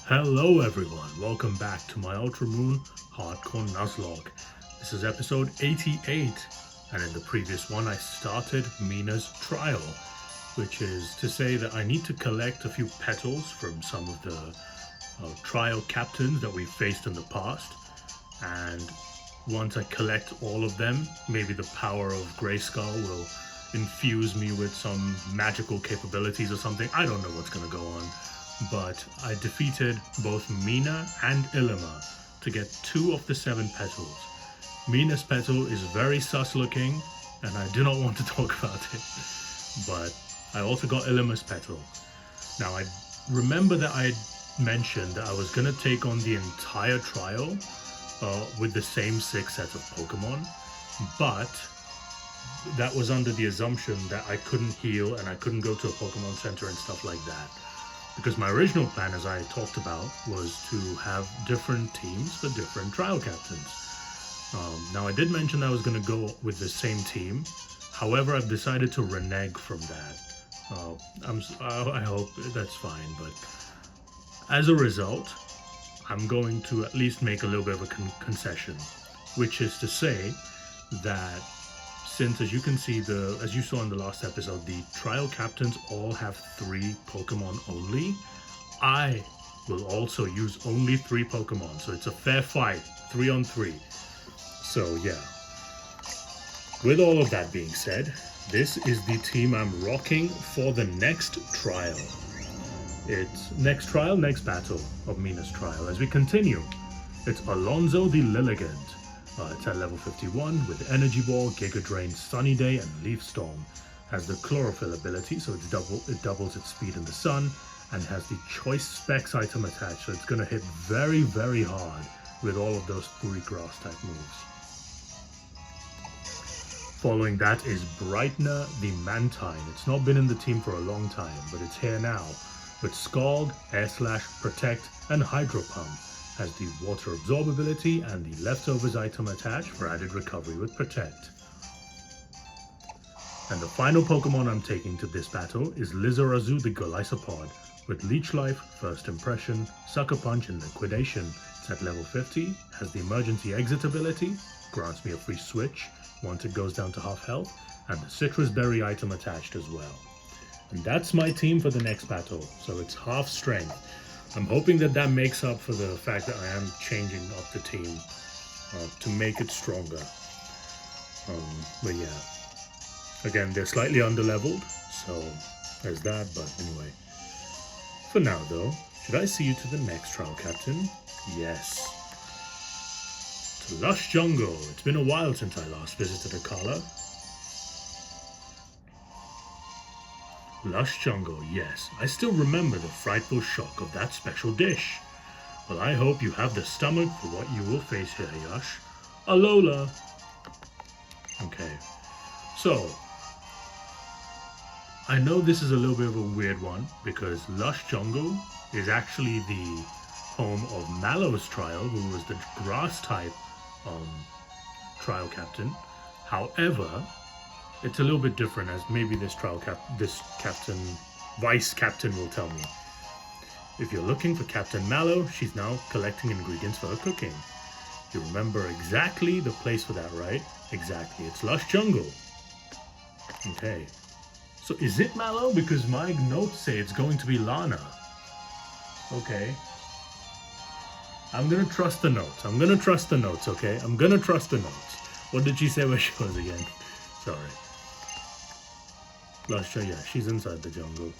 Hello everyone, welcome back to my Ultra Moon Hardcore Nuzlocke. This is episode 88, and in the previous one I started Mina's trial, which is to say that I need to collect a few petals from some of the trial captains that we faced in the past, and once I collect all of them, maybe the power of Grayskull will infuse me with some magical capabilities or something. I don't know what's going to go on. But I defeated both Mina and Ilima to get 2 of the 7 petals. Mina's petal is very sus looking, and I do not want to talk about it. But I also got Ilima's petal. Now I remember that I mentioned that I was going to take on the entire trial with the same 6 sets of Pokemon, but that was under the assumption that I couldn't heal and I couldn't go to a Pokemon Center and stuff like that. Because my original plan, as I talked about, was to have different teams for different trial captains. Now, I did mention I was going to go with the same team. However, I've decided to renege from that. I hope that's fine, but as a result, I'm going to at least make a little bit of a concession, which is to say that since, as you can see, as you saw in the last episode, the trial captains all have 3 Pokemon only, I will also use only 3 Pokemon. So it's a fair fight, 3 on 3. So yeah. With all of that being said, this is the team I'm rocking for the next trial. It's next trial, next battle of Mina's trial. As we continue, it's Alonzo the Lilligant. It's at level 51 with Energy Ball, Giga Drain, Sunny Day, and Leaf Storm. Has the Chlorophyll ability, so it doubles its speed in the sun, and has the Choice Specs item attached, so it's going to hit very, very hard with all of those 3 grass type moves. Following that is Brightener the Mantine. It's not been in the team for a long time, but it's here now with Scald, Air Slash, Protect, and Hydro Pump. Has the Water Absorb ability and the Leftovers item attached for added recovery with Protect. And the final Pokemon I'm taking to this battle is Lizarazu the Golisopod with Leech Life, First Impression, Sucker Punch, and Liquidation. It's at level 50, has the Emergency Exit ability, grants me a free switch once it goes down to half health, and the Citrus Berry item attached as well. And that's my team for the next battle, so it's half strength. I'm hoping that makes up for the fact that I am changing up the team to make it stronger. But yeah, again, they're slightly underleveled, so there's that. But anyway, for now though, should I see you to the next trial captain? Yes. To Lush Jungle. It's been a while since I last visited Akala. Lush Jungle, yes. I still remember the frightful shock of that special dish. Well, I hope you have the stomach for what you will face here, Yash. Alola. Okay. So, I know this is a little bit of a weird one, because Lush Jungle is actually the home of Mallow's trial, who was the grass type trial captain. However, it's a little bit different, as maybe this vice captain will tell me. If you're looking for Captain Mallow, she's now collecting ingredients for her cooking. You remember exactly the place for that, right? Exactly, it's Lush Jungle. Okay. So is it Mallow? Because my notes say it's going to be Lana. Okay. I'm gonna trust the notes. Okay? I'm gonna trust the notes. What did she say where she was again? Sorry. Lush, yeah, she's inside the jungle.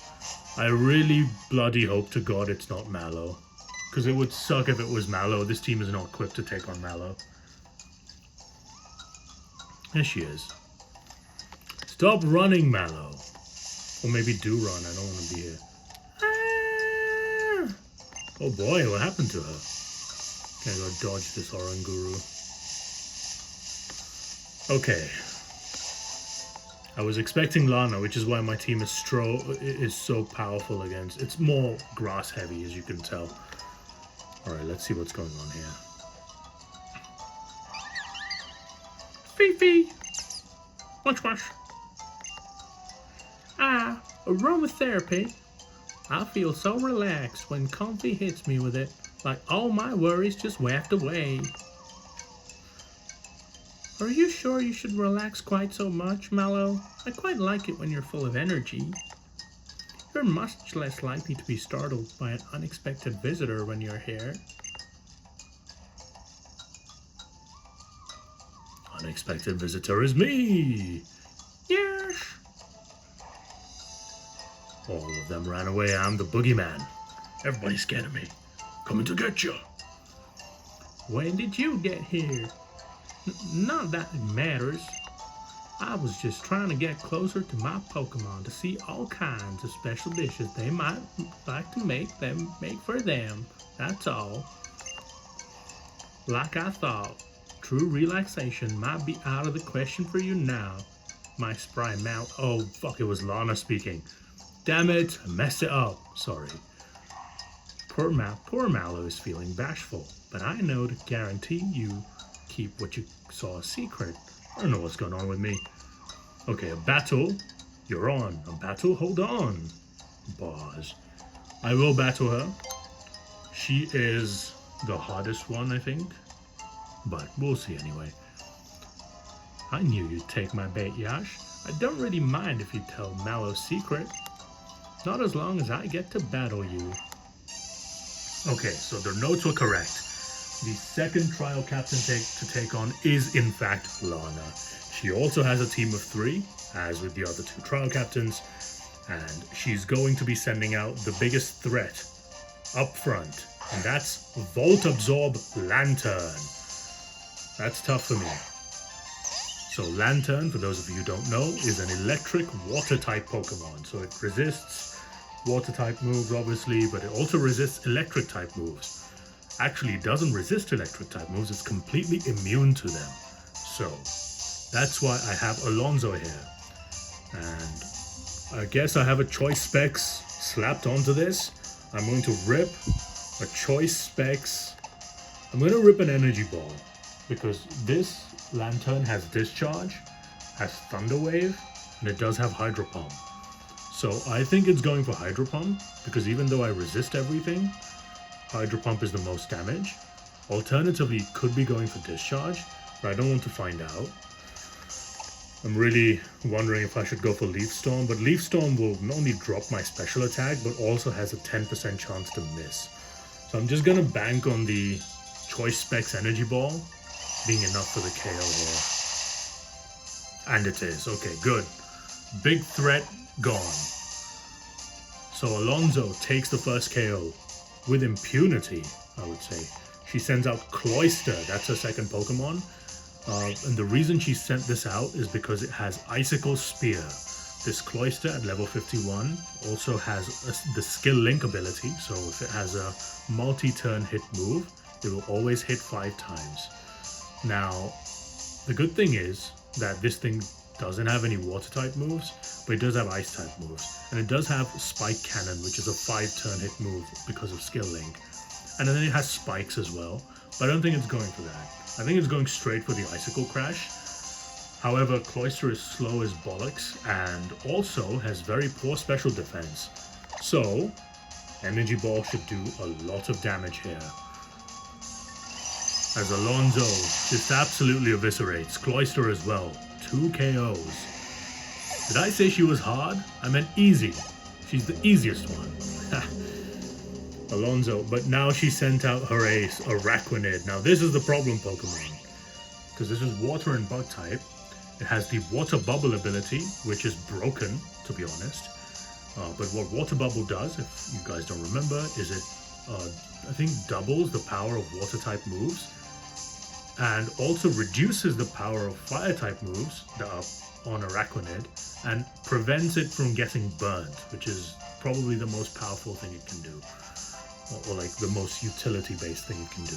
I really bloody hope to God it's not Mallow. Because it would suck if it was Mallow. This team is not equipped to take on Mallow. There she is. Stop running, Mallow. Or maybe do run, I don't want to be here. Ah! Oh boy, what happened to her? Can I go dodge this Oranguru? Okay. I was expecting Lana, which is why my team is so powerful against. It's more grass heavy, as you can tell. Alright, let's see what's going on here. Fifi! Wash. Aromatherapy. I feel so relaxed when Comfy hits me with it, like all my worries just wafted away. Are you sure you should relax quite so much, Mallow? I quite like it when you're full of energy. You're much less likely to be startled by an unexpected visitor when you're here. Unexpected visitor is me! Yes! All of them ran away. I'm the boogeyman. Everybody's scared of me. Coming to get you. When did you get here? Not that it matters. I was just trying to get closer to my Pokemon to see all kinds of special dishes they might like to make for them. That's all. Like I thought, true relaxation might be out of the question for you now. My spry mouth. Oh, fuck, it was Lana speaking. Damn it, I messed it up. Sorry. Poor Mallow is feeling bashful, but I know to guarantee you keep what you saw a secret. I don't know what's going on with me. Okay, a battle. You're on. A battle? Hold on. Pause. I will battle her. She is the hardest one, I think. But we'll see anyway. I knew you'd take my bait, Yash. I don't really mind if you tell Mallow's secret. Not as long as I get to battle you. Okay, so their notes were correct. The second trial captain to take on is in fact Lana. She also has a team of 3, as with the other 2 trial captains, and she's going to be sending out the biggest threat up front, and that's Volt Absorb Lantern. That's tough for me. So Lantern, for those of you who don't know, is an electric water type Pokemon. So it resists water type moves obviously, but it also resists electric type moves. Actually, it doesn't resist electric type moves, it's completely immune to them. So that's why I have Alonzo here. And I guess I have a choice specs slapped onto this. I'm going to rip a choice specs. I'm going to rip an energy ball because this Lantern has discharge, has thunder wave, and it does have hydro pump. So I think it's going for hydro pump because even though I resist everything, hydro pump is the most damage. Alternatively, it could be going for discharge, but I don't want to find out. I'm really wondering if I should go for Leaf Storm, but Leaf Storm will not only drop my special attack, but also has a 10% chance to miss. So I'm just gonna bank on the Choice Specs Energy Ball being enough for the KO here. And it is. Okay, good. Big threat gone. So Alonzo takes the first KO with impunity, I would say. She sends out Cloyster, that's her second Pokemon. And the reason she sent this out is because it has Icicle Spear. This Cloyster at level 51 also has the Skill Link ability, so if it has a multi-turn hit move, it will always hit 5 times. Now, the good thing is that this thing doesn't have any water type moves, but it does have ice type moves. And it does have Spike Cannon, which is a 5-turn hit move because of Skill Link. And then it has spikes as well, but I don't think it's going for that. I think it's going straight for the Icicle Crash. However, Cloyster is slow as bollocks and also has very poor special defense. So, Energy Ball should do a lot of damage here. As Alonzo just absolutely eviscerates Cloyster as well. 2 KOs. Did I say she was hard? I meant easy. She's the easiest one. Alonzo, but now she sent out her ace, Araquanid. Now this is the problem Pokemon, because this is water and bug type. It has the water bubble ability, which is broken, to be honest. But what water bubble does, if you guys don't remember, is it, I think, doubles the power of water type moves, and also reduces the power of fire type moves that are on Araquanid, and prevents it from getting burnt, which is probably the most powerful thing it can do. Or like the most utility-based thing it can do.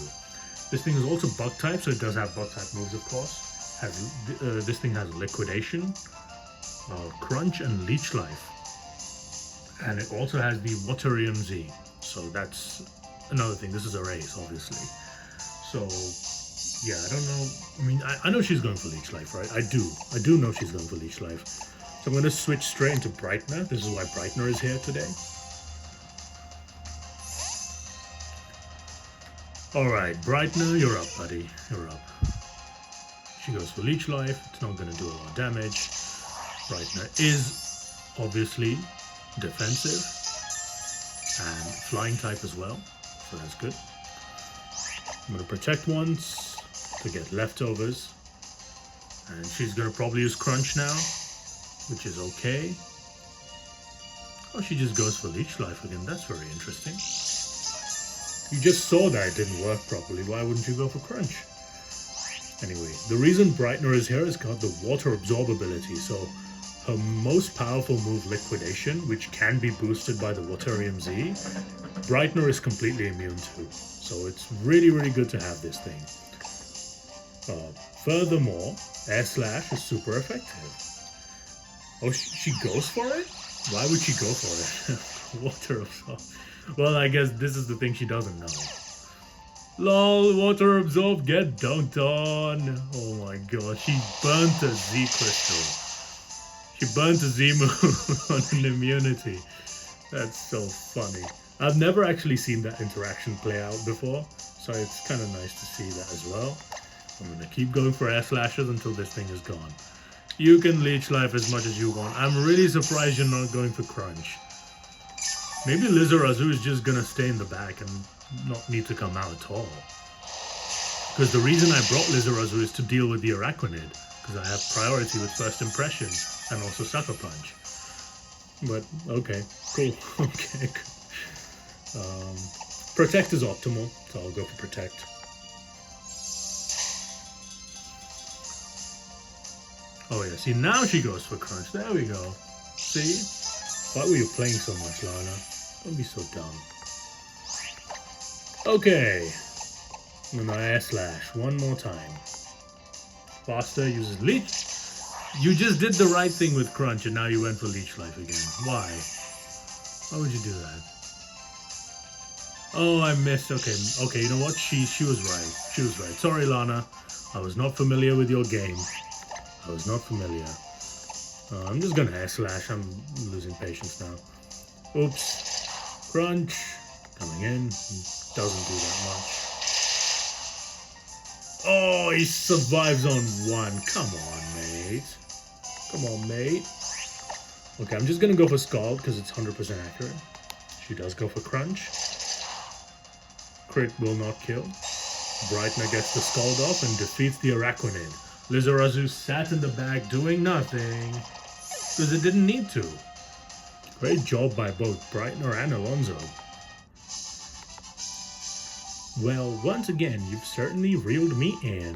This thing is also bug type, so it does have bug type moves, of course. This thing has Liquidation, Crunch, and Leech Life. And it also has the Waterium Z. So that's another thing. This is a race, obviously. So, yeah, I don't know. I mean, I know she's going for Leech Life, right? I do know she's going for Leech Life. So I'm going to switch straight into Brightener. This is why Brightener is here today. Alright, Brightener, you're up, buddy. You're up. She goes for Leech Life. It's not going to do a lot of damage. Brightener is obviously defensive and flying type as well, so that's good. I'm going to protect once to get leftovers, and she's going to probably use Crunch now, which is okay. Oh, she just goes for Leech Life again. That's very interesting. You just saw that it didn't work properly. Why wouldn't you go for Crunch? Anyway, the reason Brightener is here is got the Water Absorb ability, so her most powerful move, Liquidation, which can be boosted by the Waterium Z, Brightener is completely immune to. So it's really, really good to have this thing. Furthermore, Air Slash is super effective. Oh, she goes for it? Why would she go for it? Water Absorb. Well, I guess this is the thing she doesn't know. LOL, Water Absorb, get dunked on. Oh my god, she burnt a Z crystal. She burnt a Z move on an immunity. That's so funny. I've never actually seen that interaction play out before, so it's kind of nice to see that as well. I'm going to keep going for Air Slashes until this thing is gone. You can Leech Life as much as you want. I'm really surprised you're not going for Crunch. Maybe Lizarazu is just going to stay in the back and not need to come out at all. Because the reason I brought Lizarazu is to deal with the Araquanid, because I have priority with First Impression and also Sucker Punch. But, okay, cool. Okay, cool. Protect is optimal, so I'll go for Protect. Oh yeah, see, now she goes for Crunch. There we go. See? Why were you playing so much, Lana? Don't be so dumb. Okay. I'm gonna Air Slash one more time. Faster uses Leech. You just did the right thing with Crunch and now you went for Leech Life again. Why? Why would you do that? Oh, I missed. Okay, you know what? She was right. She was right. Sorry, Lana. I was not familiar with your game. I was not familiar. I'm just gonna Air Slash. I'm losing patience now. Oops. Crunch. Coming in. Doesn't do that much. Oh, he survives on one. Come on, mate. Come on, mate. Okay, I'm just gonna go for Scald because it's 100% accurate. She does go for Crunch. Crit will not kill. Brightener gets the Scald off and defeats the Araquanid. Lizarazu sat in the back doing nothing because it didn't need to. Great job by both Brightener and Alonso. Well, once again, you've certainly reeled me in.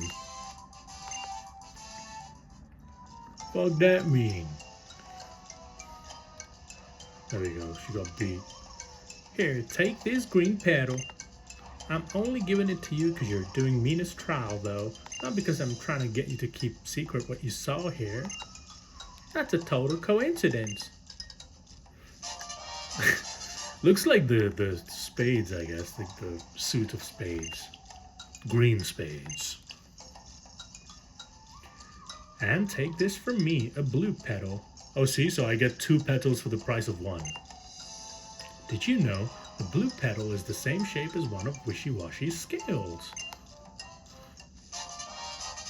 Fuck that mean. There we go, she got beat. Here, take this green petal. I'm only giving it to you because you're doing Mina's trial, though. Not because I'm trying to get you to keep secret what you saw here. That's a total coincidence. Looks like the spades, I guess. Like the suit of spades. Green spades. And take this from me, a blue petal. Oh, see? So I get 2 petals for the price of 1. Did you know the blue petal is the same shape as one of Wishy-Washy's scales?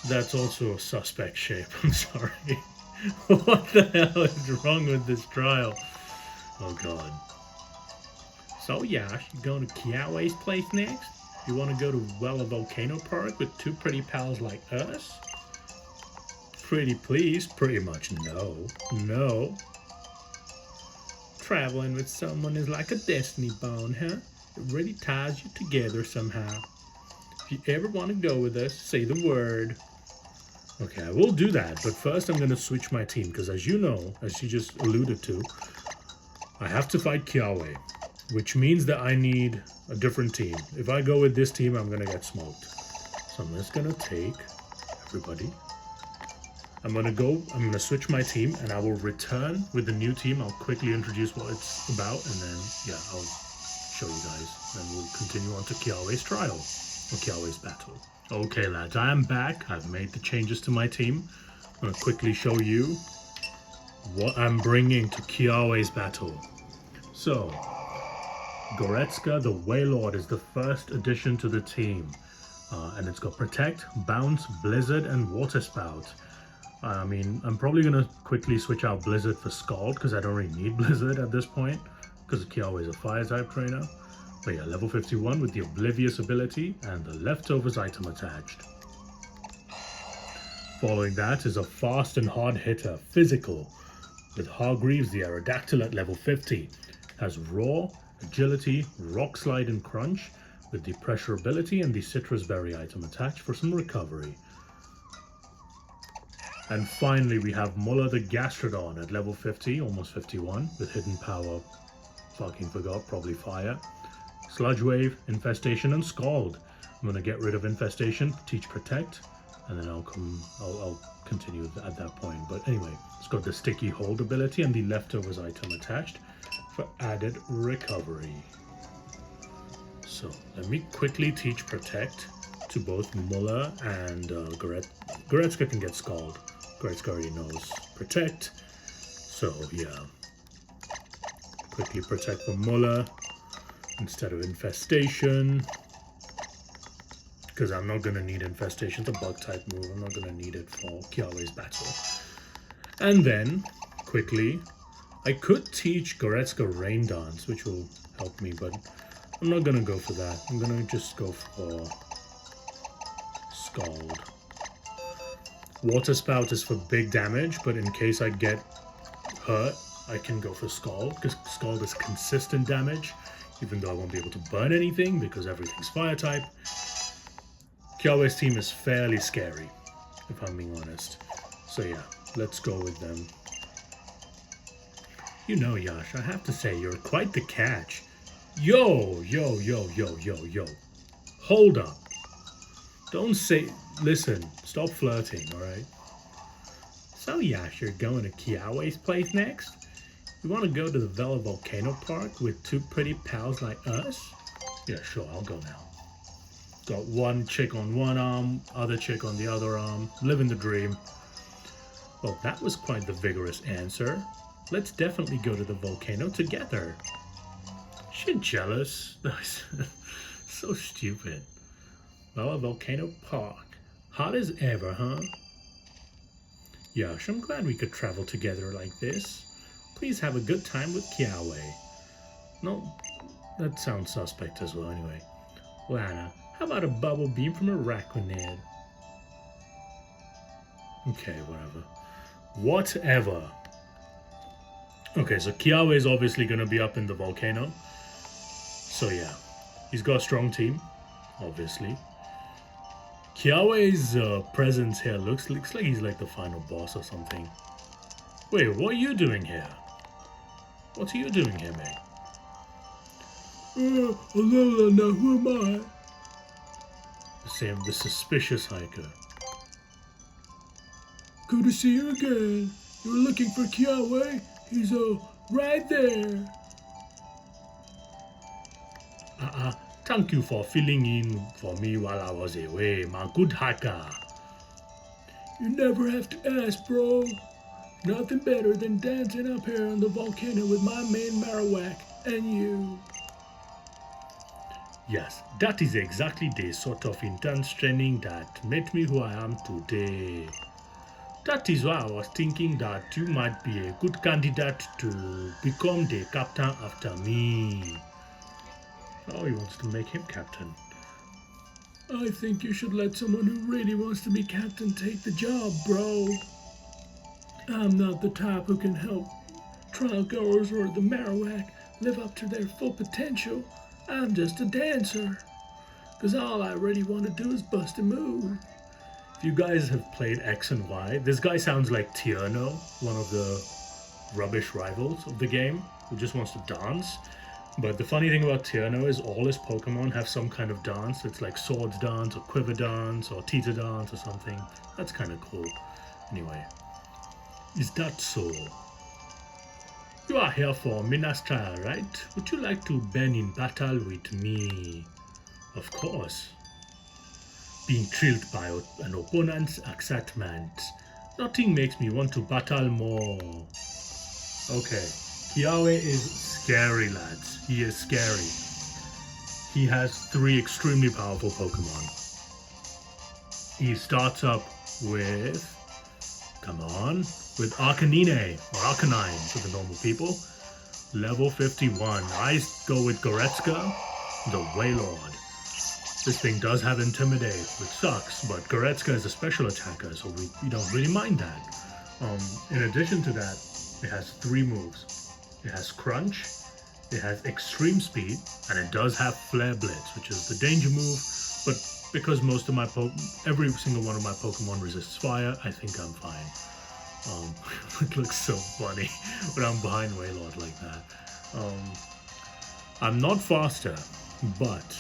That's also a suspect shape, I'm sorry. What the hell is wrong with this trial? Oh god. So Yash, you going to Kiawe's place next? You want to go to a volcano park with 2 pretty pals like us? Pretty please? Pretty much no. No. Traveling with someone is like a destiny bond, huh? It really ties you together somehow. If you ever want to go with us, say the word. Okay, I will do that, but first I'm going to switch my team, because as you know, as you just alluded to, I have to fight Kiawe, which means that I need a different team. If I go with this team, I'm going to get smoked. So I'm just going to take everybody. I'm going to switch my team, and I will return with the new team. I'll quickly introduce what it's about, and then, yeah, I'll show you guys. Then we'll continue on to Kiawe's trial, or Kiawe's battle. Okay, lads, I am back. I've made the changes to my team. I'm going to quickly show you what I'm bringing to Kiawe's battle. So, Goretzka the Wailord is the first addition to the team. And it's got Protect, Bounce, Blizzard, and Water Spout. I mean, I'm probably going to quickly switch out Blizzard for Scald because I don't really need Blizzard at this point because Kiawe is a Fire type trainer. But yeah, level 51 with the Oblivious ability and the Leftovers item attached. Following that is a fast and hard hitter, Physical, with Hargreaves the Aerodactyl at level 50. Has Roar, Agility, Rock Slide, and Crunch, with the Pressure ability and the Citrus Berry item attached for some recovery. And finally we have Muller the Gastrodon at level 50, almost 51, with Hidden Power, fucking forgot, probably Fire, Sludge Wave, Infestation, and Scald. I'm going to get rid of Infestation, teach Protect, and then I'll continue at that point. But anyway, it's got the Sticky Hold ability and the Leftovers item attached for added recovery. So let me quickly teach Protect to both Muller and Goretzka can get Scald. Goretzka already knows Protect. So yeah, quickly Protect for Muller instead of Infestation. Because I'm not going to need Infestation. It's a bug type move. I'm not going to need it for Kiawe's battle. And then, quickly, I could teach Goretzka Rain Dance, which will help me, but I'm not going to go for that. I'm going to just go for Scald. Water Spout is for big damage, but in case I get hurt, I can go for Scald, because Scald is consistent damage, even though I won't be able to burn anything, because everything's Fire type. Kiawe's team is fairly scary, if I'm being honest. So yeah, let's go with them. You know, Yash, I have to say, you're quite the catch. Yo. Hold up. Don't say... Listen, stop flirting, alright? So, Yash, you're going to Kiawe's place next? You want to go to the Vela Volcano Park with two pretty pals like us? Yeah, sure, I'll go now. Got one chick on one arm, other chick on the other arm, living the dream. Well, that was quite the vigorous answer. Let's definitely go to the volcano together. Shit, jealous. So stupid. Well, a volcano park. Hot as ever, huh? Yash, I'm glad we could travel together like this. Please have a good time with Kiawe. No, that sounds suspect as well anyway. Lana, how about a bubble beam from a Raquinid? Okay, whatever. Okay, so Kiawe is obviously going to be up in the volcano. So yeah, he's got a strong team, obviously. Kiawe's presence here looks like he's like the final boss or something. Wait, what are you doing here? What are you doing here, mate? Hello, now who am I? The suspicious hiker. Good to see you again. You were looking for Kiawe? He's right there. Thank you for filling in for me while I was away, my good hiker. You never have to ask, bro. Nothing better than dancing up here on the volcano with my main Marowak and you. Yes, that is exactly the sort of intense training that made me who I am today. That is why I was thinking that you might be a good candidate to become the captain after me. Oh, he wants to make him captain. I think you should let someone who really wants to be captain take the job, bro. I'm not the type who can help trial goers or the Marowak live up to their full potential. I'm just a dancer. Because all I really want to do is bust a move. If you guys have played X and Y, this guy sounds like Tierno, one of the rubbish rivals of the game, who just wants to dance. But the funny thing about Tierno is all his Pokemon have some kind of dance. It's like Swords Dance or Quiver Dance or Tita Dance or something. That's kind of cool. Anyway, is that so? You are here for Mina's trial, right? Would you like to burn in battle with me? Of course. Being thrilled by an opponent's excitement. Nothing makes me want to battle more. Okay, Kiawe is scary, lads. He is scary. He has 3 extremely powerful Pokemon. He starts up with, come on, with Arcanine, or Arcanine for the normal people. Level 51. I go with Goretzka, the Wailord. This thing does have Intimidate, which sucks, but Goretzka is a special attacker, so we don't really mind that. In addition to that, it has 3 moves. It has Crunch, it has Extreme Speed, and it does have Flare Blitz, which is the danger move, but because most of my every single one of my Pokemon resists fire, I think I'm fine. It looks so funny when I'm behind Wailord like that. I'm not faster, but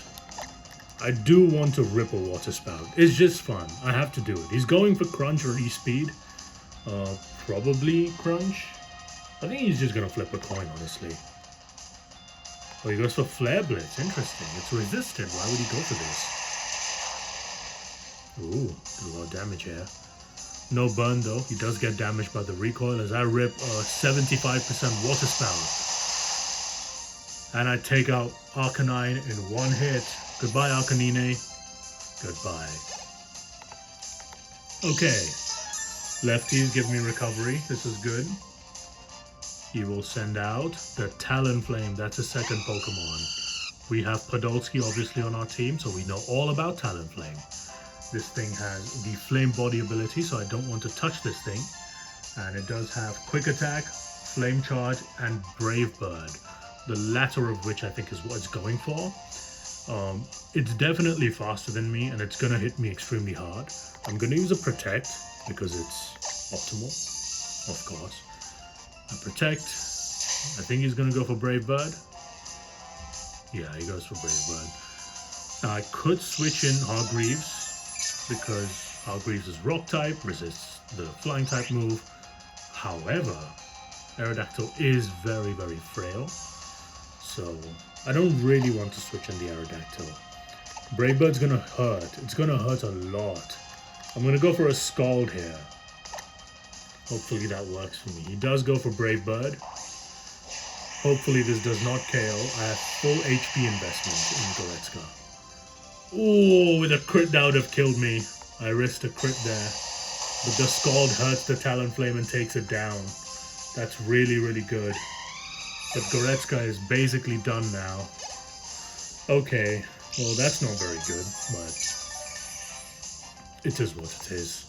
I do want to rip a Water Spout. It's just fun. I have to do it. He's going for Crunch or E-Speed. Probably Crunch. I think he's just gonna flip a coin, honestly. Oh, he goes for Flare Blitz. Interesting. It's resisted. Why would he go for this? Ooh, did a lot of damage here. No burn though. He does get damaged by the recoil as I rip a 75% Water Spout. And I take out Arcanine in 1 hit. Goodbye, Arcanine. Goodbye. Okay. Lefties give me recovery. This is good. He will send out the Talonflame. That's a second Pokemon. We have Podolsky obviously on our team, so we know all about Talonflame. This thing has the Flame Body ability, so I don't want to touch this thing. And it does have Quick Attack, Flame Charge, and Brave Bird. The latter of which I think is what it's going for. It's definitely faster than me, and it's going to hit me extremely hard. I'm going to use a Protect, because it's optimal, of course. I Protect. I think he's going to go for Brave Bird. Yeah, he goes for Brave Bird. Now, I could switch in Hargreaves, because Hargreaves is Rock type, resists the Flying type move. However, Aerodactyl is very, very frail. So, I don't really want to switch in the Aerodactyl. Brave Bird's going to hurt. It's going to hurt a lot. I'm going to go for a Scald here. Hopefully that works for me. He does go for Brave Bird. Hopefully this does not KO. I have full HP investment in Goretzka. Ooh, with a crit that would have killed me. I risked a crit there. But the Scald hurts the Talonflame and takes it down. That's really, really good. But Goretzka is basically done now. Okay, well that's not very good, but it is what it is.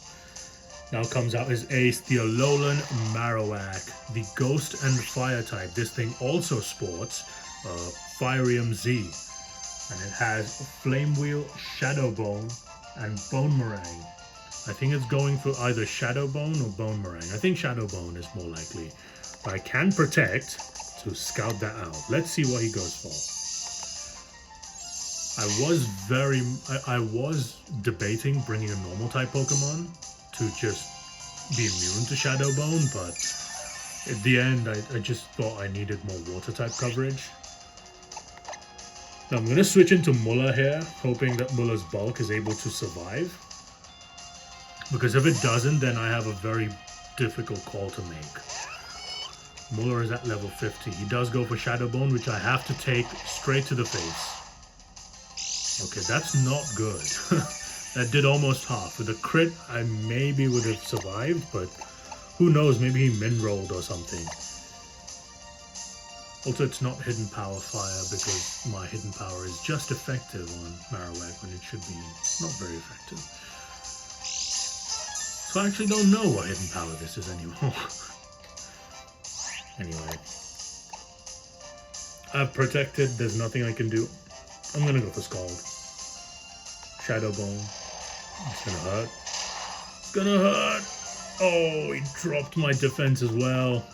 Now comes out his ace, the Alolan Marowak, the Ghost and Fire type. This thing also sports Firium Z. And it has Flame Wheel, Shadow Bone, and Bone Meringue. I think it's going for either Shadow Bone or Bone Meringue. I think Shadow Bone is more likely. But I can Protect to scout that out. Let's see what he goes for. I was debating bringing a normal type Pokemon to just be immune to Shadow Bone, but at the end I just thought I needed more water type coverage. Now I'm going to switch into Muller here, hoping that Muller's bulk is able to survive. Because if it doesn't, then I have a very difficult call to make. Muller is at level 50. He does go for Shadow Bone, which I have to take straight to the face. Okay, that's not good. That did almost half. With a crit, I maybe would have survived, but who knows, maybe he min-rolled or something. Also, it's not Hidden Power Fire because my Hidden Power is just effective on Marowak when it should be not very effective. So I actually don't know what Hidden Power this is anymore. Anyway. I've protected, there's nothing I can do. I'm gonna go for Scald. Shadow Bone. It's gonna hurt. It's gonna hurt! Oh, he dropped my defense as well.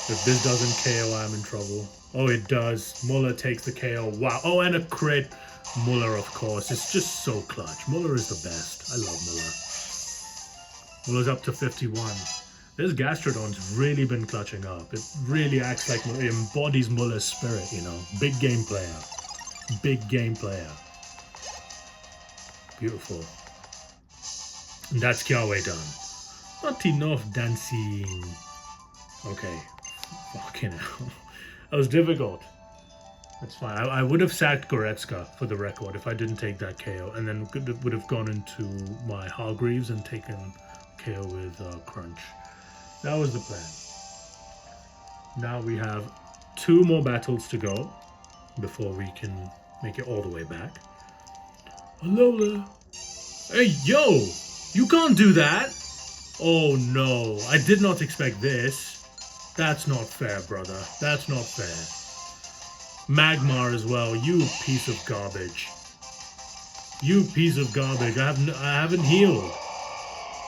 If this doesn't KO, I'm in trouble. Oh, it does. Muller takes the KO. Wow. Oh, and a crit. Muller, of course. It's just so clutch. Muller is the best. I love Muller. Muller's up to 51. This Gastrodon's really been clutching up. It really acts like it embodies Muller's spirit, you know. Big game player. Big game player. Beautiful. And that's Kiawe done. Not enough dancing. Okay. Fucking hell. That was difficult. That's fine. I would have sacked Goretzka for the record if I didn't take that KO, and then would have gone into my Hargreaves and taken KO with Crunch. That was the plan. Now we have 2 more battles to go before we can make it all the way back. Alola. Hey, yo! You can't do that! Oh no, I did not expect this. That's not fair, brother. That's not fair. Magmar as well, you piece of garbage. You piece of garbage. I haven't healed.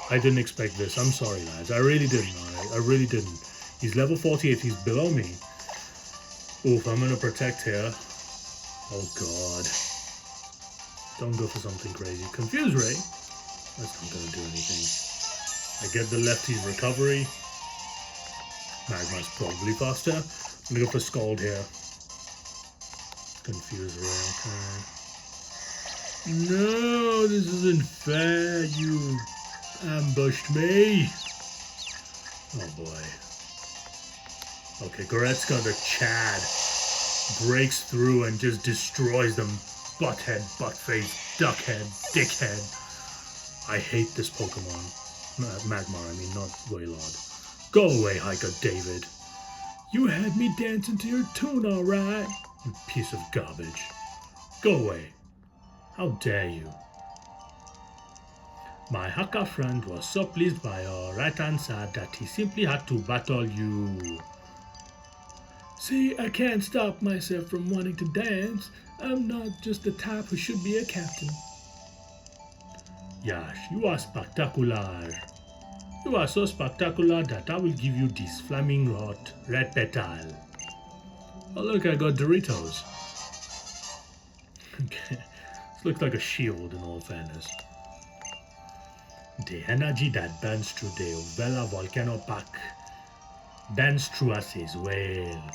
I didn't expect this. I'm sorry, lads. I really didn't, alright? I really didn't. He's level 48. He's below me. Oof, I'm gonna protect here. Oh god. Don't go for something crazy. Confuse Ray. That's not gonna do anything. I get the lefty's recovery. Magmar's probably faster. I'm gonna go for Scald here. Confuse Ray, okay. No, this isn't fair. You ambushed me. Oh boy. Okay, Goretzka the Chad breaks through and just destroys them. Butthead, buttface, duckhead, dickhead. I hate this Pokemon. Magmar, I mean, not Wailord. Go away, Hiker David. You had me dancing to your tune, alright? You piece of garbage. Go away. How dare you? My Haka friend was so pleased by your right answer that he simply had to battle you. See, I can't stop myself from wanting to dance. I'm not just the type who should be a captain. Yash, you are spectacular. You are so spectacular that I will give you this flaming hot red petal. Oh look, I got Doritos. Okay, this looks like a shield in all fairness. The energy that burns through the Uvela volcano pack burns through us as well.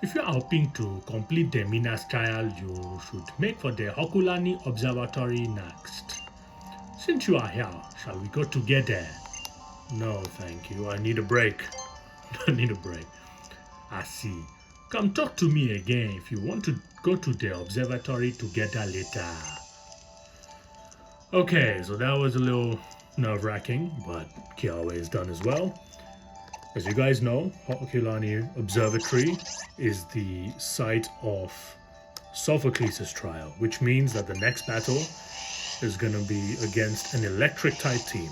If you are hoping to complete the Mina's trial, you should make for the Hokulani Observatory next. Since you are here, shall we go together? No, thank you. I need a break. I need a break. I see. Come talk to me again if you want to go to the observatory together later. Okay, so that was a little nerve-wracking, but Kiawe is done as well. As you guys know, Hokulani Observatory is the site of Sophocles' trial, which means that the next battle is going to be against an electric-type team.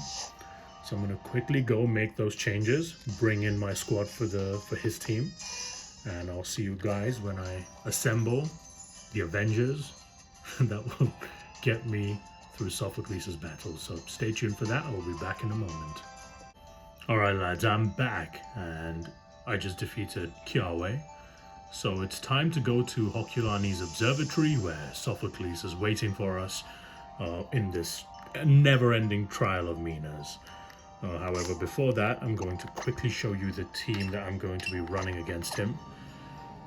So I'm going to quickly go make those changes, bring in my squad for his team, and I'll see you guys when I assemble the Avengers that will get me through Sophocles' battle. So stay tuned for that. I will be back in a moment. Alright lads, I'm back, and I just defeated Kiawe. So it's time to go to Hokulani's observatory, where Sophocles is waiting for us in this never-ending trial of Mina's. However, before that, I'm going to quickly show you the team that I'm going to be running against him.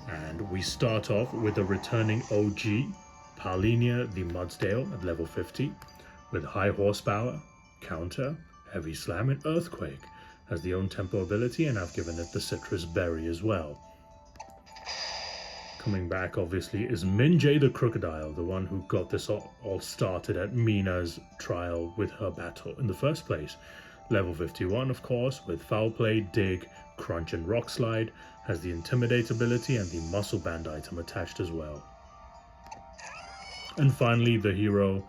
And we start off with the returning OG, Paulinia the Mudsdale at level 50, with high horsepower, counter, heavy slam, and earthquake. Has the own tempo ability, and I've given it the citrus berry as well. Coming back, obviously, is Minjay the Crocodile, the one who got this all started at Mina's trial with her battle in the first place. Level 51, of course, with Foul Play, Dig, Crunch, and Rock Slide, has the Intimidate ability and the Muscle Band item attached as well. And finally, the hero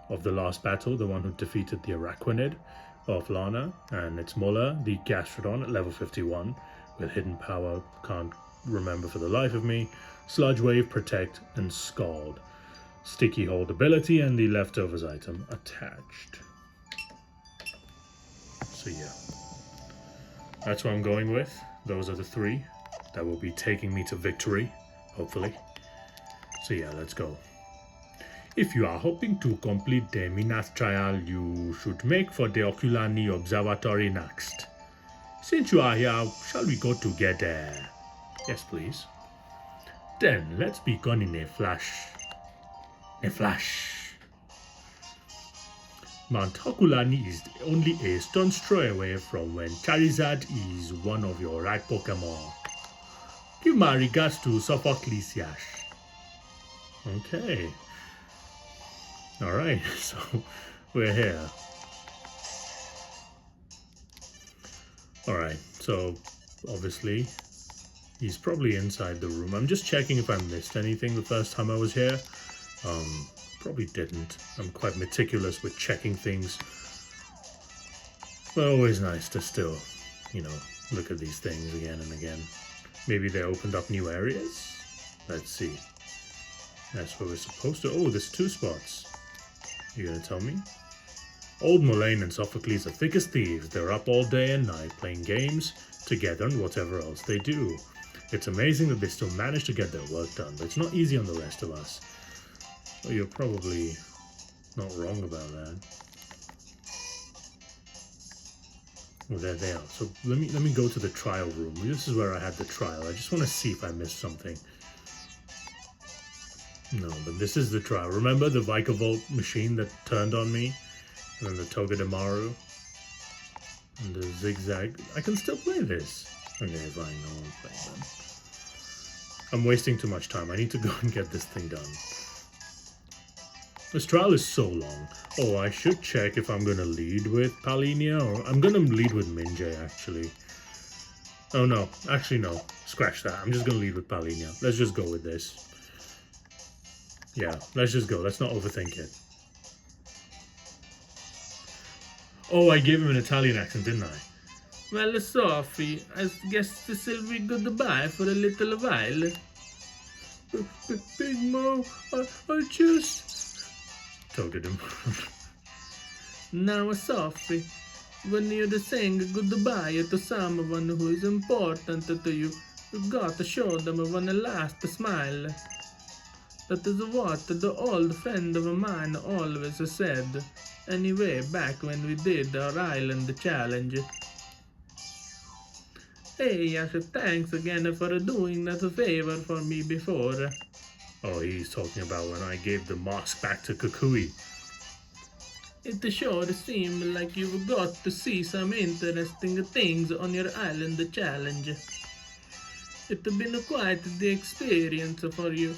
of the last battle, the one who defeated the Araquanid of Lana, and it's Muller, the Gastrodon at level 51, with Hidden Power, can't remember for the life of me, Sludge Wave, Protect, and Scald. Sticky Hold ability and the Leftovers item attached. So yeah, that's what I'm going with. Those are the 3 that will be taking me to victory, hopefully. So yeah, let's go. If you are hoping to complete the Mina's trial, you should make for the Hokulani Observatory next. Since you are here, shall we go together? Yes, please. Then let's begin in a flash. A flash. Mantakulani is only a stone's throw away from when Charizard is one of your right Pokemon. Give my regards to Sophocles, Yash. Okay. Alright, so we're here. Alright, so obviously he's probably inside the room. I'm just checking if I missed anything the first time I was here. Probably didn't. I'm quite meticulous with checking things. But always nice to still, look at these things again and again. Maybe they opened up new areas? Let's see. That's where we're supposed to... Oh, there's 2 spots. You gonna tell me? Old Mullane and Sophocles are thick as thieves. They're up all day and night playing games together and whatever else they do. It's amazing that they still manage to get their work done, but it's not easy on the rest of us. Well, you're probably not wrong about that. Oh, there they are. So let me go to the trial room. This is where I had the trial. I just want to see if I missed something. No, but this is the trial. Remember the Vikavolt machine that turned on me? And then the Togedemaru? And the Zigzag? I can still play this. Okay, fine, I won't play them. I'm wasting too much time. I need to go and get this thing done. This trial is so long. Oh, I should check if I'm gonna lead with Palinia or... I'm gonna lead with Minjay, actually. Oh, no. Actually, no. Scratch that. I'm just gonna lead with Palinia. Let's just go with this. Yeah, let's just go. Let's not overthink it. Oh, I gave him an Italian accent, didn't I? Well, Sophie, I guess this will be goodbye for a little while. Big Mo, I just... Told him. Now, Sophie, when you're saying goodbye to someone who is important to you, you've got to show them one last smile. That is what the old friend of mine always said. Anyway, back when we did our island challenge. Hey, Yash, thanks again for doing that favor for me before. Oh, he's talking about when I gave the mask back to Kukui. It sure seemed like you've got to see some interesting things on your island challenge. It's been quite the experience for you.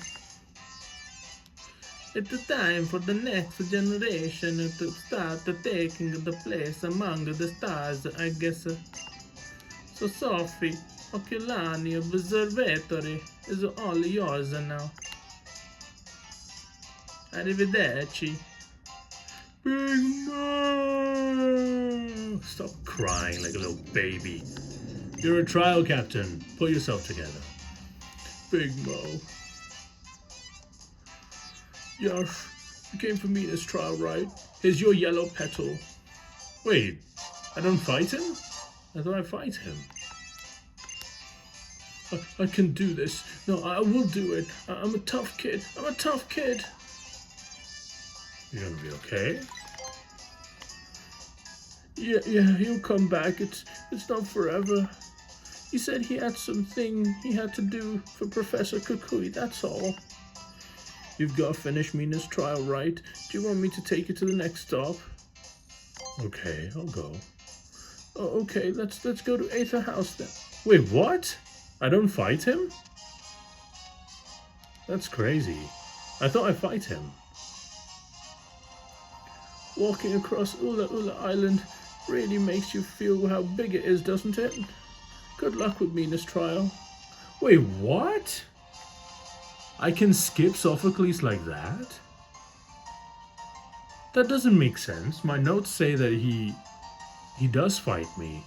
It's time for the next generation to start taking the place among the stars, I guess. So Sophie, Oculani Observatory is all yours now. Arrivederci. Big Mo! Stop crying like a little baby. You're a trial captain. Pull yourself together. Big Mo. Yash, you came for Mina's trial, right? Here's your yellow petal. Wait, I don't fight him? I thought I fight him. I can do this. No, I will do it. I'm a tough kid. I'm a tough kid. You're gonna be okay? Yeah, he'll come back. It's not forever. He said he had something he had to do for Professor Kukui, that's all. You've got to finish Mina's trial, right? Do you want me to take you to the next stop? Okay, I'll go. Oh, okay, let's go to Aether House then. Wait, what? I don't fight him? That's crazy. I thought I fight him. Walking across Ula Ula Island really makes you feel how big it is, doesn't it? Good luck with Mina's trial. Wait, what? I can skip Sophocles like that? That doesn't make sense. My notes say that he does fight me.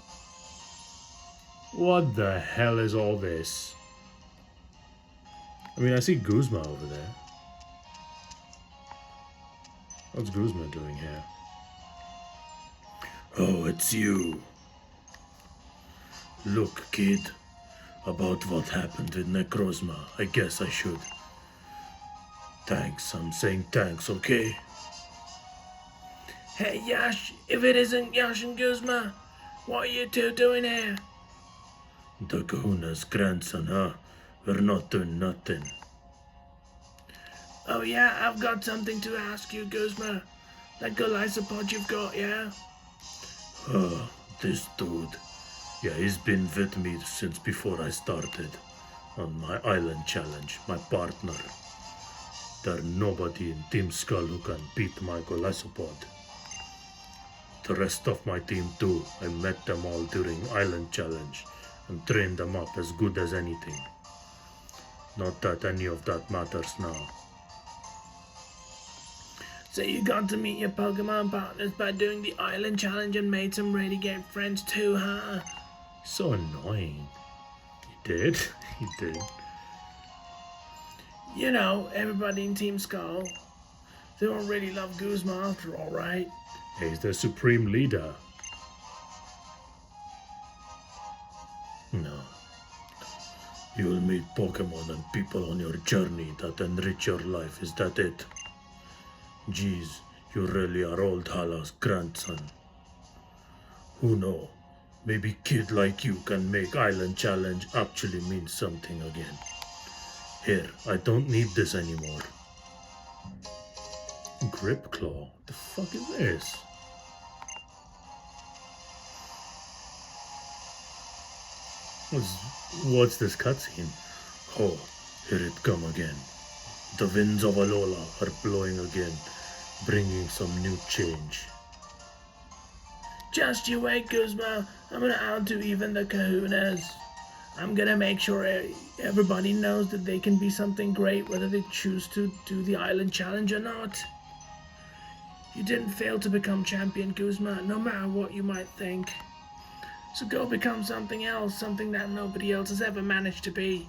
What the hell is all this? I mean, I see Guzma over there. What's Guzma doing here? Oh, it's you. Look, kid. About what happened with Necrozma, I guess I should. Thanks, I'm saying thanks, okay? Hey, Yash, if it isn't Yash and Guzma, what are you two doing here? The Kahuna's grandson, huh? We're not doing nothing. Oh yeah, I've got something to ask you, Guzma. That Golisopod you've got, yeah? This dude. Yeah, he's been with me since before I started. On my island challenge, my partner. There's nobody in Team Skull who can beat my Golisopod. The rest of my team too. I met them all during Island Challenge and trained them up as good as anything. Not that any of that matters now. So you got to meet your Pokemon partners by doing the Island Challenge and made some really great friends too, huh? So annoying. He did. He did. You know, everybody in Team Skull, they don't really love Guzma after all, right? He's the supreme leader. No. You'll meet Pokemon and people on your journey that enrich your life. Is that it? Geez, you really are old Hala's grandson. Who knows? Maybe kid like you can make Island Challenge actually mean something again. Here, I don't need this anymore. Grip Claw? What the fuck is this? What's this cutscene? Oh, here it come again. The winds of Alola are blowing again, bringing some new change. Just you wait, Guzma. I'm gonna outdo even the Kahunas. I'm gonna make sure everybody knows that they can be something great whether they choose to do the Island Challenge or not. You didn't fail to become champion, Guzma, no matter what you might think. So go become something else, something that nobody else has ever managed to be.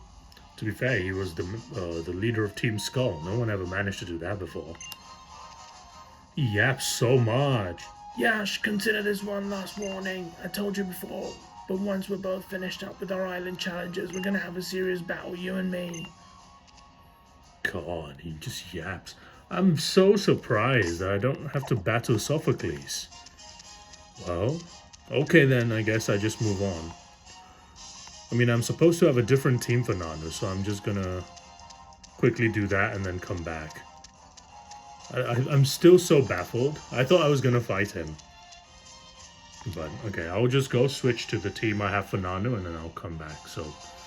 To be fair, he was the leader of Team Skull. No one ever managed to do that before. He yaps so much. Yash, consider this one last warning. I told you before, but once we're both finished up with our island challenges, we're gonna have a serious battle, you and me. God, he just yaps. I'm so surprised that I don't have to battle Sophocles. Well, okay then, I guess I just move on. I mean, I'm supposed to have a different team for Nanu, so I'm just gonna quickly do that and then come back. I'm still so baffled. I thought I was gonna fight him. But, okay, I'll just go switch to the team I have for Nanu and then I'll come back, so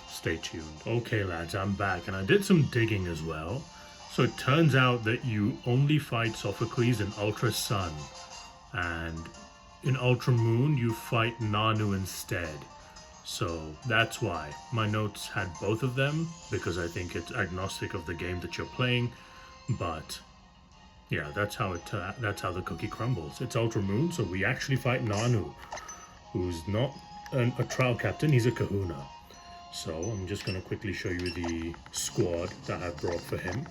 stay tuned. Okay, lads, I'm back, and I did some digging as well. So it turns out that you only fight Sophocles in Ultra Sun, and in Ultra Moon you fight Nanu instead. So that's why my notes had both of them, because I think it's agnostic of the game that you're playing. But yeah, that's how the cookie crumbles. It's Ultra Moon, so we actually fight Nanu, who's not a trial captain, he's a Kahuna. So I'm just going to quickly show you the squad that I've brought for him.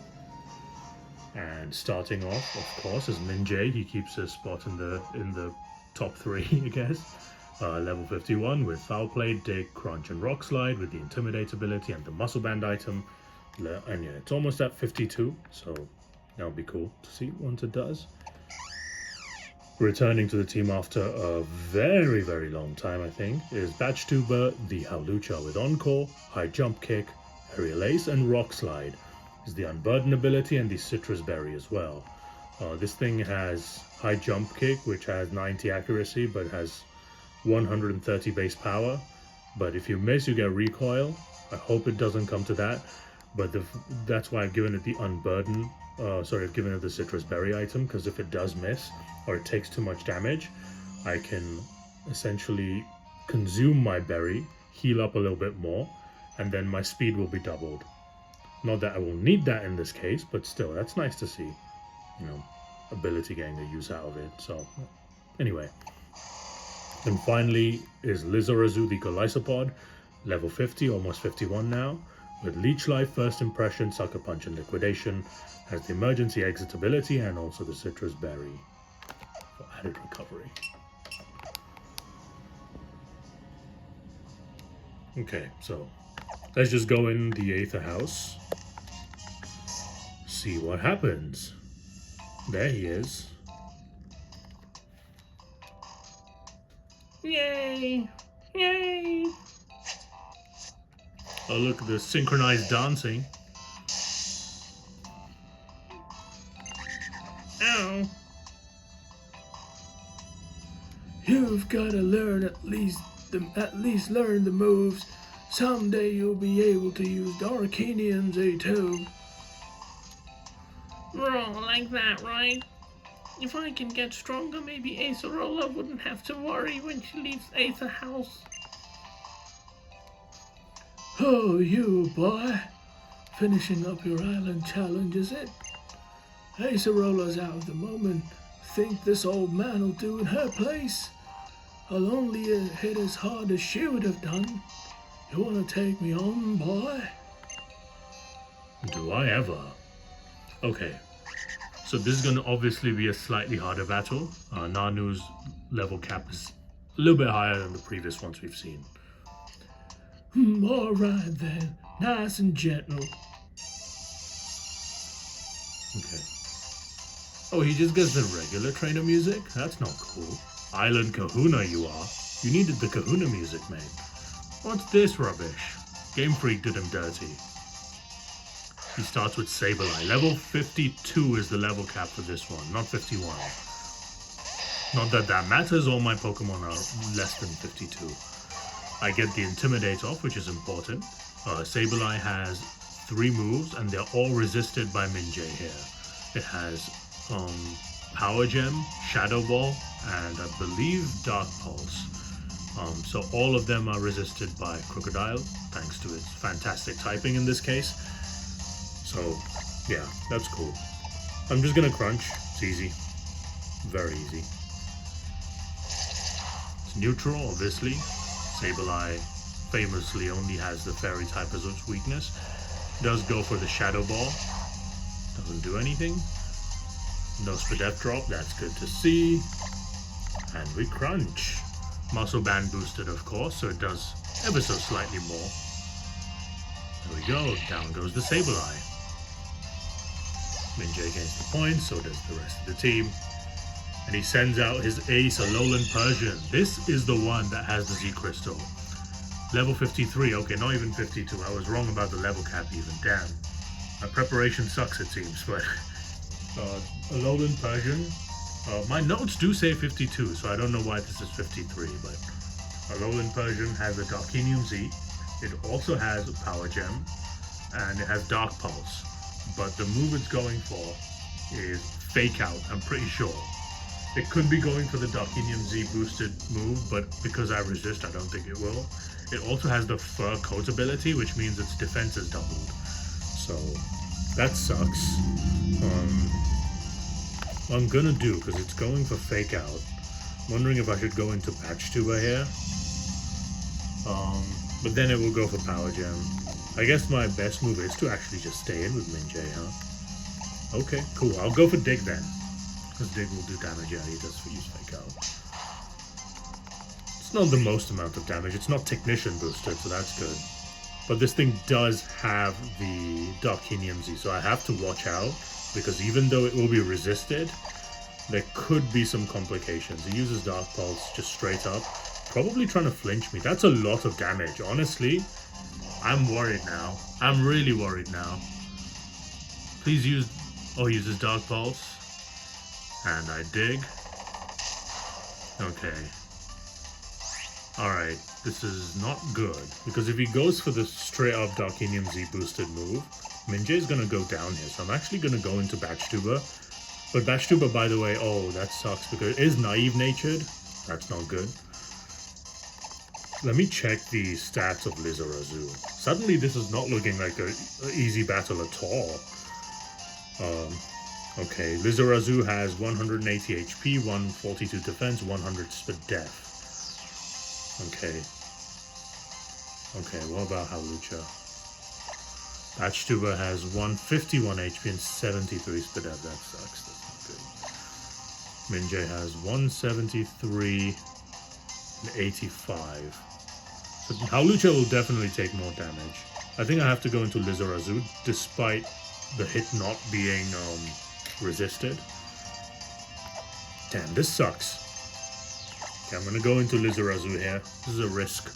And starting off, of course, is Minjay. He keeps a spot in the top 3, I guess. Level 51 with Foul Play, Dig, Crunch, and Rock Slide with the Intimidate ability and the Muscle Band item. And yeah, it's almost at 52, so that'll be cool to see once it does. Returning to the team after a very, very long time, I think, is Batch Tuber, the Howlucha with Encore, High Jump Kick, Aerial Ace, and Rock Slide. Is the Unburden ability and the Citrus Berry as well. This thing has High Jump Kick, which has 90 accuracy, but has 130 base power. But if you miss, you get recoil. I hope it doesn't come to that. But that's why I've given it the Unburden. I've given it the Citrus Berry item, because if it does miss, or it takes too much damage, I can essentially consume my berry, heal up a little bit more, and then my speed will be doubled. Not that I will need that in this case, but still, that's nice to see. You know, ability getting a use out of it. So, anyway. And finally is Lizarazu the Golisopod, level 50, almost 51 now, with Leech Life, First Impression, Sucker Punch, and Liquidation, has the Emergency Exit ability and also the Citrus Berry for added recovery. Okay, so let's just go in the Aether House. See what happens. There he is. Yay! Yay! Oh, look at the synchronized dancing. Ow! You've gotta learn at least learn the moves. Someday you'll be able to use Darkinium Z2. Roll like that, right? If I can get stronger, maybe Acerola wouldn't have to worry when she leaves Aether House. Oh, you boy. Finishing up your island challenge, is it? Acerola's out at the moment. Think this old man will do in her place? I'll only hit as hard as she would have done. You wanna take me on, boy? Do I ever? Okay. So this is gonna obviously be a slightly harder battle. Nanu's level cap is a little bit higher than the previous ones we've seen. Alright then. Nice and gentle. Okay. Oh, he just gets the regular trainer music? That's not cool. Island Kahuna you are. You needed the Kahuna music, mate. What's this rubbish? Game Freak did him dirty. He starts with Sableye. Level 52 is the level cap for this one, not 51. Not that that matters, all my Pokemon are less than 52. I get the Intimidate off, which is important. Sableye has 3 moves, and they're all resisted by Minjay here. It has Power Gem, Shadow Ball, and I believe Dark Pulse. So all of them are resisted by Crocodile, thanks to its fantastic typing in this case. So, yeah, that's cool. I'm just gonna crunch. It's easy. Very easy. It's neutral, obviously. Sableye famously only has the Fairy type as its weakness. Does go for the Shadow Ball. Doesn't do anything. No Spadef drop, that's good to see. And we crunch. Muscle Band boosted, of course, so it does ever so slightly more. There we go, down goes the Sableye. Minjay gains the points, so does the rest of the team. And he sends out his ace, Alolan Persian. This is the one that has the Z Crystal. Level 53, okay, not even 52. I was wrong about the level cap even, damn. My preparation sucks, it seems, but... Alolan Persian. My notes do say 52, so I don't know why this is 53, but... Alolan Persian has a Darkinium Z. It also has a Power Gem, and it has Dark Pulse. But the move it's going for is Fake Out, I'm pretty sure. It could be going for the Darkinium Z boosted move, but because I resist, I don't think it will. It also has the Fur Coat ability, which means its defense is doubled. So, that sucks. What I'm gonna do, because it's going for Fake Out, I'm wondering if I should go into Patch Tuber here. But then it will go for Power Gem. I guess my best move is to actually just stay in with Minjay, huh? Okay, cool. I'll go for Dig then. Because Dig will do damage, yeah, he does use Fake Out. It's not the most amount of damage, it's not Technician boosted, so that's good. But this thing does have the Darkinium Z, so I have to watch out, because even though it will be resisted, there could be some complications. It uses Dark Pulse just straight up, probably trying to flinch me. That's a lot of damage, honestly. I'm worried now. I'm really worried now. Please use... Oh, he uses Dark Pulse. And I dig. Okay. Alright, this is not good. Because if he goes for the straight up Darkinium Z boosted move, Minjay's gonna go down here. So I'm actually gonna go into Batch Tuber. But Batch Tuber, by the way, oh, that sucks because it is naive natured. That's not good. Let me check the stats of Lizarazu. Suddenly this is not looking like an easy battle at all. Okay, Lizarazu has 180 HP, 142 defense, 100 Spadef. Okay. Okay, what about Hawlucha? Batch Tuber has 151 HP and 73 Spadef. That sucks, that's not good. Minjay has 173 and 85. So Hawlucha will definitely take more damage. I think I have to go into Lizarazu, despite the hit not being resisted. Damn, this sucks. Okay, I'm gonna go into Lizarazu here. This is a risk.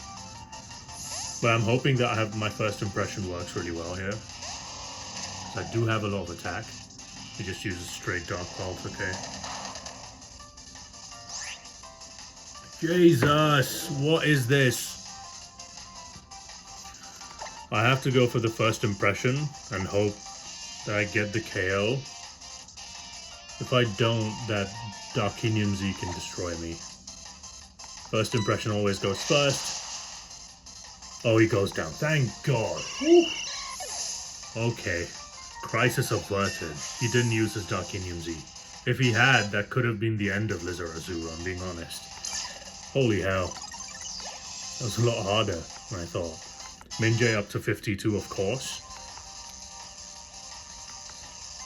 But I'm hoping that I have my first impression works really well here. So I do have a lot of attack. He just uses straight Dark Pulse, okay. Jesus, what is this? I have to go for the first impression and hope that I get the KO. If I don't, that Darkinium Z can destroy me. First impression always goes first. Oh, he goes down. Thank God. Whew. Okay. Crisis averted. He didn't use his Darkinium Z. If he had, that could have been the end of Lizard Azura, I'm being honest. Holy hell. That was a lot harder than I thought. Minjay up to 52, of course.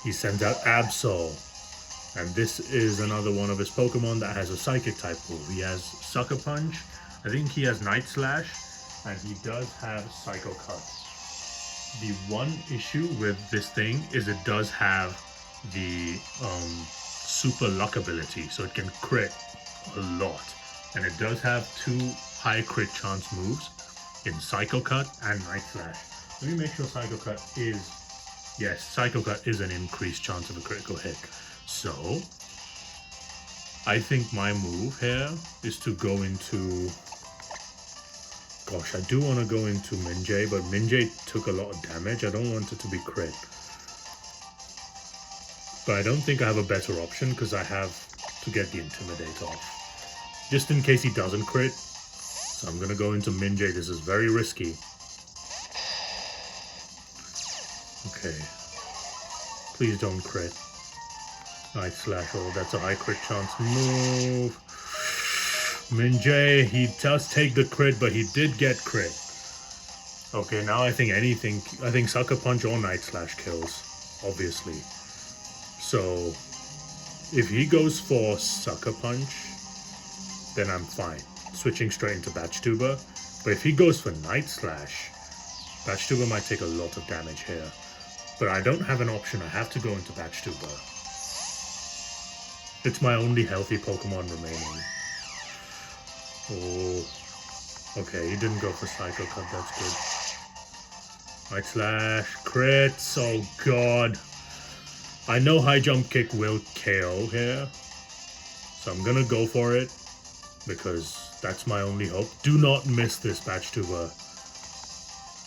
He sends out Absol. And this is another one of his Pokemon that has a Psychic type move. He has Sucker Punch. I think he has Night Slash. And he does have Psycho Cut. The one issue with this thing is it does have the Super Luck ability. So it can crit a lot. And it does have 2 high crit chance moves in Psycho Cut and Night Slash. Let me make sure Psycho Cut is... Yes, Psycho Cut is an increased chance of a critical hit. So, I think my move here is to go into... Gosh, I do want to go into Minjay, but Minjay took a lot of damage. I don't want it to be crit. But I don't think I have a better option because I have to get the Intimidate off. Just in case he doesn't crit. So I'm going to go into Minjay. This is very risky. Okay. Please don't crit. Night Slash. Oh, that's a high crit chance move. Minjay, he does take the crit, but he did get crit. Okay, now I think Sucker Punch or Night Slash kills, obviously. So, if he goes for Sucker Punch, then I'm fine. Switching straight into Batch Tuber. But if he goes for Night Slash, Batch Tuber might take a lot of damage here. But I don't have an option. I have to go into Batch Tuber. It's my only healthy Pokemon remaining. Oh. Okay, he didn't go for Psycho Cut. That's good. Night Slash. Crits. Oh, God. I know High Jump Kick will KO here. So I'm gonna go for it. Because that's my only hope. Do not miss this, Batch Tuber.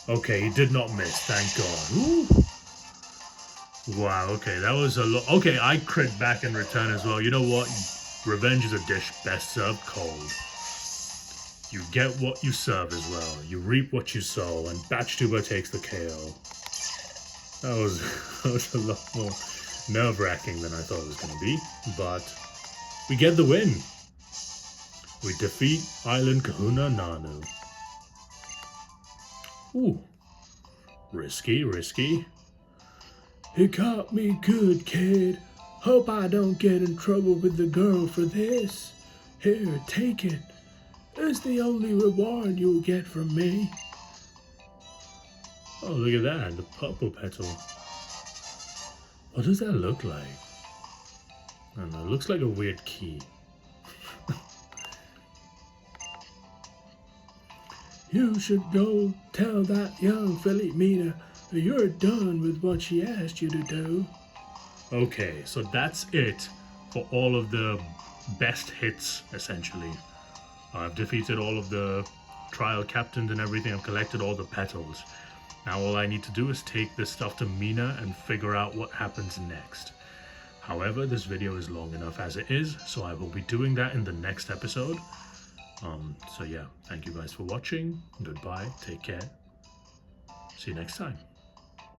Okay, he did not miss. Thank God. Ooh. Wow, okay, that was a lot. Okay, I crit back in return as well. You know what? Revenge is a dish best served cold. You get what you serve as well. You reap what you sow, and Batch Tuber takes the KO. That was a lot more nerve-wracking than I thought it was going to be. But we get the win. We defeat Island Kahuna Nanu. Ooh. Risky, risky. You got me good, kid. Hope I don't get in trouble with the girl for this. Here, take it. It's the only reward you'll get from me. Oh, look at that, the purple petal. What does that look like? I don't know, it looks like a weird key. You should go tell that young filly Mina that you're done with what she asked you to do. Okay, so that's it for all of the best hits, essentially. I've defeated all of the trial captains and everything. I've collected all the petals. Now all I need to do is take this stuff to Mina and figure out what happens next. However, this video is long enough as it is, so I will be doing that in the next episode. So yeah, thank you guys for watching. Goodbye, take care. See you next time.